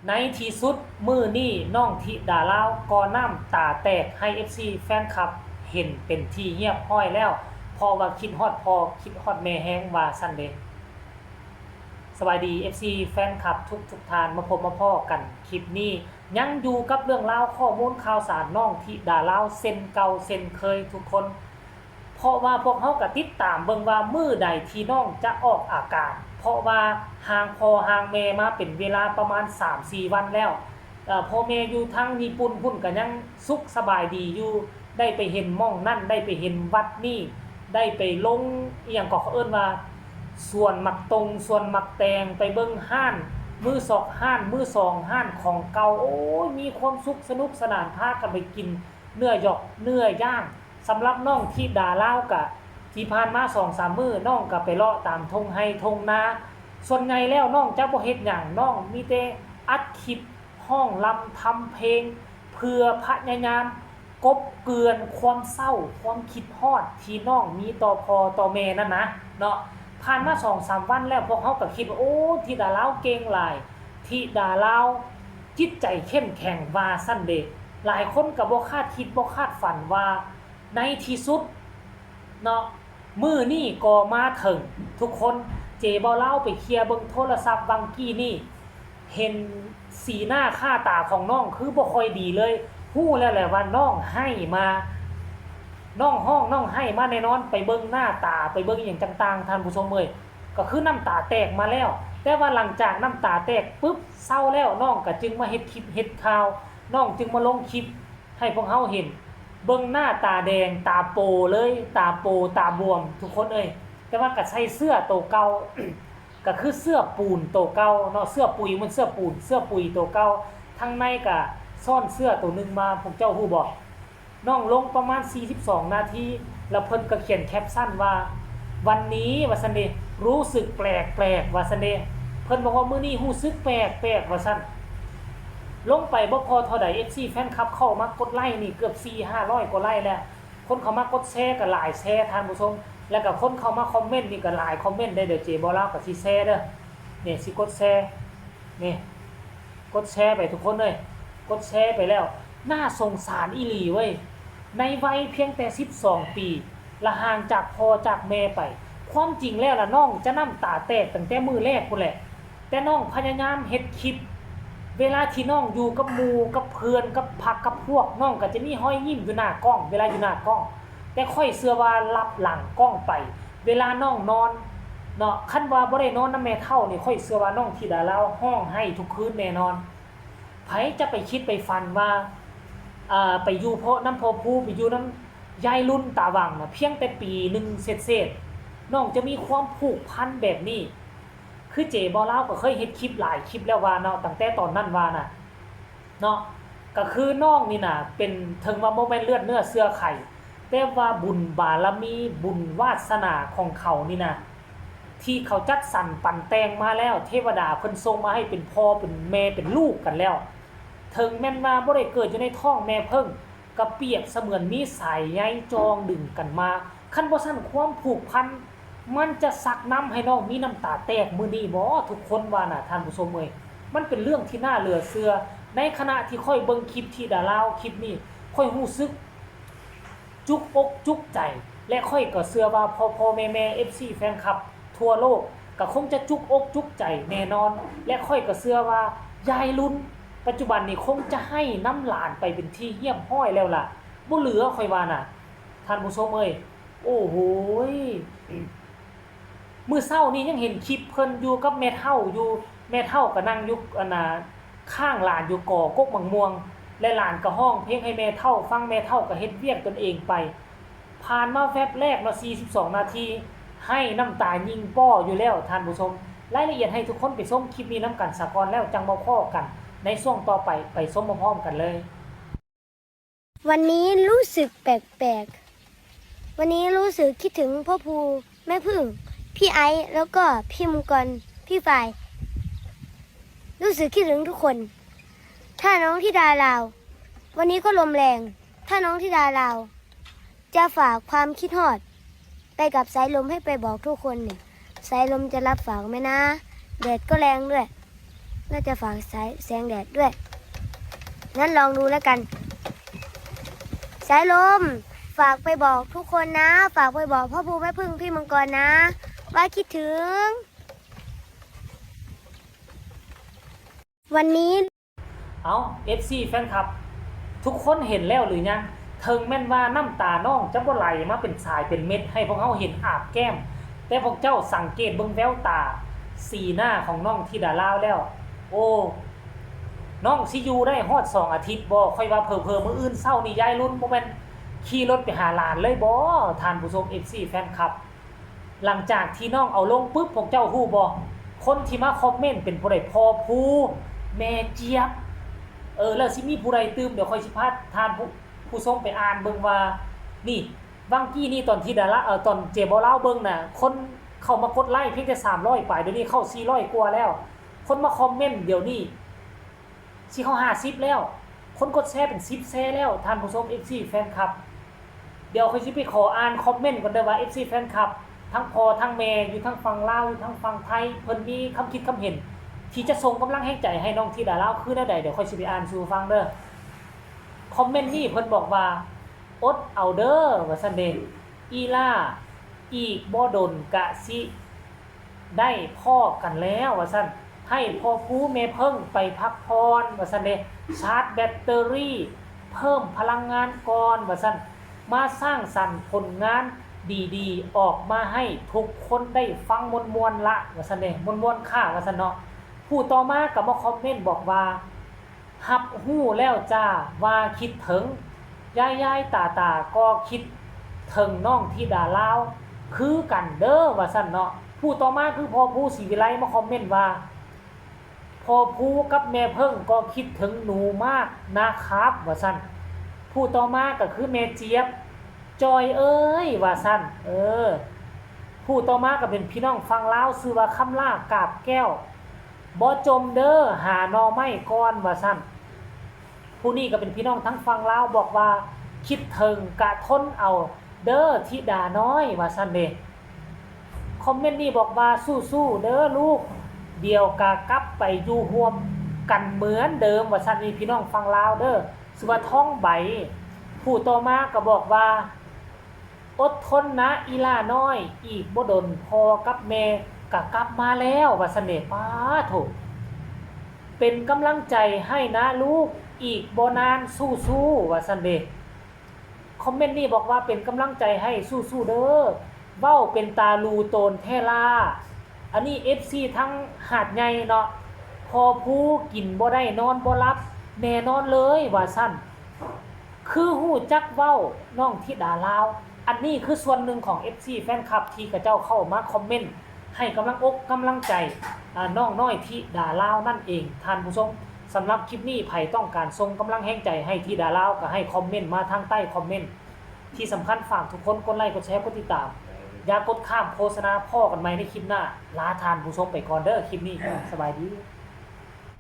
ในที่สุดมื้อนี้น้องธิดาลาวก็น้ำตาแตกให้ FC แฟนคลับเห็นเป็นที่เรียบร้อยแล้วเพราะว่าคิดฮอดพ่อคิดฮอดแม่แฮงว่าซั่นเด้สวัสดี FC แฟนคลับทุกท่านมาพบมาพ้อกันคลิปนี้ยังอยู่กับเรื่องราวข้อมูลข่าวสารน้องธิดาลาวเซ็นเก่าเซ็นเคยทุกคนเพราะว่าพวกเฮาก็ติดตามเบิ่งว่ามื้อใดที่น้องจะออกอากาศเพราะว่าห่างพ่อห่างแม่มาเป็นเวลาประมาณ 3-4 วันแล้วพ่อแม่อยู่ทางญี่ปุ่นพุ่นก็ยังสุขสบายดีอยู่ได้ไปเห็นหม้องนั่นได้ไปเห็นวัดนี่ได้ไปลงอีหยังก็เขาเอิ้นว่าสวนหมักตงสวนหมักแตงไปเบิ่งห้านมือสองห้านมือสองห้านของเก่าโอ้ยมีความสุขสนุกสนานพากันไปกินเนื้อหยอกเนื้อย่างสำหรับน้องธิดาลาวก็ที่ผ่านมา 2-3 มื้อน้องก็ไปเลาะตามทงไร่ทงนาส่วนใหญ่แล้วน้องจะบ่เฮ็ดหยังน้องมีแต่อัดคลิปร้องรำทำเพลงเพื่อพยายามกบเกลื่อนความเศร้าความคิดฮอดที่น้องมีต่อพ่อต่อแม่นั่นนะเนาะผ่านมา 2-3 วันแล้วพวกเฮาก็คิดว่าโอ้ธิดาลาวเก่งหลายธิดาลาวจิตใจเข้มแข็งว่าซั่นเด้หลายคนก็บ่คาดคิดบ่คาดฝันว่าในที่สุดเนาะมื้อนี้ก็มาถึงทุกคนเจบ่เล่าไปเคลียร์เบิ่งโทรศัพท์บางกี้นี่เห็นสีหน้าค่าตาของน้องคือบ่ค่อยดีเลยฮู้แล้วแหละว่าน้องให้มาน้องห้องน้องให้มาแน่นอนไปเบิ่งหน้าตาไปเบิ่งอีหยังต่างๆท่านผู้ชมเอ้ยก็คือน้ำตาแตกมาแล้วแต่ว่าหลังจากน้ำตาแตกปึ๊บเศร้าแล้วน้องก็จึงมาเฮ็ดคลิปเฮ็ดข่าวน้องจึงมาลงคลิปให้พวกเฮาเห็นเบิ่งหน้าตาแดงตาโปเลยตาโปตาบวมทุกคนเอ้ยแต่ว่าก็ใส่เสื้อโตเก่า ก็คือเสื้อปูนโตเก่าเนาะเสื้อปุ๋ยมันเสื้อปูนเสื้อปุ๋ยโตเก่าทั้งในก็ซ่อนเสื้อตัวนึงมาพวกเจ้าฮู้บ่น้องลงประมาณ42นาทีแล้วเพิ่นก็เขียนแคปชั่นว่าวันนี้ว่าซั่นเด้รู้สึกแปลกๆว่าซั่นเด้เพิ่นบอกว่ามื้อนี้รู้สึกแปลกๆว่าซั่นลงไปบ่พอเท่าใด FC แฟนคลับเข้ามากดไลค์นี่เกือบ4-500กว่าไลค์แล้วคนเข้ามากดแชร์ก็หลายแชร์ท่านผู้ชมแล้วก็คนเข้ามาคอมเมนต์นี่ก็หลายคอมเมนต์ได้เดี๋ยวเจบ่เล่าก็สิแชร์เด้อนี่สิกดแชร์นี่กดแชร์ไปทุกคนเลยกดแชร์ไปแล้วน่าสงสารอีหลีเว้ยในวัยเพียงแต่12ปีละห่างจากพ่อจากแม่ไปความจริงแล้วล่ะน้องจะน้ำตาแตกตั้งแต่มื้อแรกพุ่นแหละแต่น้องพยายามเฮ็ดคลิปเวลาที่น้องอยู่กับหมู่กับเพื่อนกับพรรคกับพวกน้องก็จะมีรอยยิ้มอยู่หน้ากล้องเวลาอยู่หน้ากล้องแต่ค่อยเชื่อว่ารับหลังกล้องไปเวลาน้องนอนเนาะคันว่าบ่ได้นอนนำแม่เฒ่านี่ค่อยเชื่อว่าน้องธิดาลาวร้องไห้ทุกคืนแน่นอนไผจะไปคิดไปฝันว่าไปอยู่เพราะน้ำพอภูไปอยู่น้ำยายรุ่นตาหวังน่ะเพียงแต่ปีหนึ่งเศษๆน้องจะมีความผูกพันแบบนี้คือเจบ่ลาวก็เคยเฮ็ดคลิปหลายคลิปแล้วว่าเนาะตั้งแต่ตอนนั้นว่าน่ะเนาะก็คือน้องนี่น่ะเป็นถึงว่าบ่แม่นเลือดเนื้อเสื้อไข่แต่ว่าบุญบารมีบุญวาสนาของเขานี่น่ะที่เขาจัดสรรปันแต่งมาแล้วเทวดาเพิ่นส่งมาให้เป็นพ่อเป็นแม่เป็นลูกกันแล้วถึงแม่นว่าบ่ได้เกิดอยู่ในท้องแม่เพิ่งก็เปรียบเสมือนมีสายใยจองดึงกันมาคันบ่ซั่นความผูกพันมันจะสักน้ำให้น้องมีน้ำตาแตกมื้อนี้บ่ทุกคนว่าน่ะท่านผู้ชมเอ้ยมันเป็นเรื่องที่น่าเหลือเชื่อในขณะที่ค่อยเบิ่งคลิปที่ดาลาวคลิปนี้ค่อยรู้สึกจุกอกจุกใจและค่อยก็เชื่อว่าพ่อแม่ FC แฟนคลับทั่วโลกก็คงจะจุกอกจุกใจแน่นอนและค่อยก็เชื่อว่ายายลุ้นปัจจุบันนี้คงจะให้น้ำหลานไปเป็นที่เยี่ยมห้อยแล้วล่ะบ่เหลือค่อยว่าน่ะท่านผู้ชมเอ้ยโอ้โหมื้อเช้านี้ยังเห็นคลิปเพิ่นอยู่กับแม่เฒ่าอยู่แม่เฒ่าก็นั่งอยู่อันน่ะข้างหลานอยู่ก่อกกมะม่วงและหลานก็ร้องเพลงให้แม่เฒ่าฟังแม่เฒ่าก็เฮ็ดเวียกตนเองไปผ่านมาแวบแรกเนาะ42นาทีให้น้ำตายิงป้ออยู่แล้วท่านผู้ชมรายละเอียดให้ทุกคนไปชมคลิปนี้นำกันซะก่อนแล้วจังมาพ้อกันในช่วงต่อไปไปชมพร้อมๆกันเลยวันนี้รู้สึกแปลกๆวันนี้รู้สึกคิดถึงพ่อภูแม่พึ่งพี่ไอซ์แล้วก็พี่มังกรพี่ฝ่ายรู้สึกคิดถึงทุกคนถ้าน้องธิดาลาววันนี้ก็ลมแรงถ้าน้องธิดาลาวจะฝากความคิดฮอดไปกับสายลมให้ไปบอกทุกคนเนี่ยสายลมจะรับฝากไหมนะแดดก็แรงด้วย น่าจะฝากสายแสงแดดด้วยนั้นลองดูแล้วกันสายลมฝากไปบอกทุกคนนะ ฝากไปบอกพ่อภูแม่พึ่งพี่มังกรนะว่าคิดถึงวันนี้ เอา FC แฟนคลับ ทุกคนเห็นแล้วหรือยังถึงแม่นว่าน้ำตาน้องจะบ่ไหลมาเป็นสายเป็นเม็ดให้พวกเขาเห็นอาบแก้มแต่พวกเจ้าสังเกตเบิ่งแววตาสีหน้าของน้องธิดาลาวแล้วโอ้น้องสิอยู่ได้ฮอด2 อาทิตย์บ่ค่อยว่าเผลอๆมื้ออื่นเช้านี่ยายรุ่นบ่แม่นขี่รถไปหาหลานเลยบ่ท่านผู้ชม FC แฟนคลับหลังจากที่น้องเอาลงปึ๊บพวกเจ้าฮู้บ่คนที่มาคอมเมนต์เป็นผู้ใดพ่อผู้แม่เจี๊ยบแล้วสิมีผู้ใดตื่มเดี๋ยวค่อยสิพาท่านผู้ชมไปอ่านเบิ่งว่านี่วังกี้นี่ตอนที่ดาราตอนเจบ่เล่าเบิ่งน่ะคนเข้ามากดไลค์เพียงแต่300ไปเดี๋ยวนี้เข้า400กว่าแล้วคนมาคอมเมนต์เดี๋ยวนี้สิเข้า50แล้วคนกดแชร์เป็น10แชร์แล้วท่านผู้ชม FC แฟนคลับเดี๋ยวค่อยสิไปขออ่านคอมเมนต์ก่อนเด้อว่า FC แฟนคลับทั้งพ่อทั้งแม่อยู่ทั้งฝั่งลาวอยู่ทั้งฝั่งไทยเพิ่นมีคำคิดคำเห็นที่จะส่งกำลังแห่งใจให้น้องธิดาลาวคือแนวใดเดี๋ยวค่อยสิไปอ่านสู่ฟังเด้อคอมเมนต์นี้เพิ่นบอกว่าอดเอาเด้อว่าซั่นเด้อีล่าอีกบ่ดนกะสิได้พ่อกันแล้วว่าซั่นให้พ่อผู้แม่เพิ่งไปพักพรว่าซั่นเด้ชาร์จแบตเตอรี่เพิ่มพลังงานก่อนว่าซั่นมาสร้างสรรค์ผลงานดีๆออกมาให้ทุกคนได้ฟังมวลๆละว่าซั่นเด้มวลๆค่าว่าซั่นเนาะผู้ต่อมาก็มาคอมเมนต์บอกว่าฮับฮู้แล้วจ้าว่าคิดถึงยายๆตาๆก็คิดถึงน้องธิดาลาวคือกันเด้อว่าซั่นเนาะผู้ต่อมาคือพ่อผู้ศรีวิไลมาคอมเมนต์ว่าพ่อผู้กับแม่เพิ่งก็คิดถึงหนูมากนะครับว่าซั่นผู้ต่อมาก็คือแม่เจี๊ยบจอยเอ้ยว่าซั่นผู้ต่อมาก็เป็นพี่น้องฟังลาวชื่อว่าคำลากาบแก้วบ่จมเด้อหาหน่อไม้ก่อนว่าซั่นผู้นี้ก็เป็นพี่น้องทั้งฟังลาวบอกว่าคิดถึงกะทนเอาเด้อธิดาน้อยว่าซั่นเด้คอมเมนต์นี้บอกว่าสู้ๆเด้อลูกเดี๋ยวกะกลับไปอยู่ร่วมกันเหมือนเดิมว่าซั่นนี่พี่น้องฟังลาวเด้อสุว่าท้องใบผู้ต่อมาก็บอกว่าอดทนนะอีล่าน้อยอีกบ่ดนพอกับแม่ก็กลับมาแล้วว่าซั่นเด้ป้าโถเป็นกำลังใจให้นะลูกอีกบ่นานสู้ๆว่าซั่นเด้คอมเมนต์นี้บอกว่าเป็นกำลังใจให้สู้ๆเด้อเว้าเป็นตาลูโตนแท้ล่าอันนี้ FC ทั้งหาดใหญ่เนาะพอผู้กินบ่ได้นอนบ่หลับแน่นอนเลยว่าซั่นคือฮู้จักเว้าน้องธิดาลาวอันนี้คือส่วนหนึ่งของ FC แฟนคลับที่กระเจ้าเข้ามาคอมเมนต์ให้กำลังอกกำลังใจน้องน้อยธิดาลาวนั่นเองท่านผู้ชมสำหรับคลิปนี้ไผต้องการส่งกำลังแห่งใจให้ธิดาลาวก็ให้คอมเมนต์มาทางใต้คอมเมนต์ที่สำคัญฝากทุกคนกดไลค์กดแชร์กดติดตามอย่ากดข้ามโฆษณาพ่อกันใหม่ในคลิปหน้าลาท่านผู้ชมไปก่อนเด้อคลิปนี้สบายดี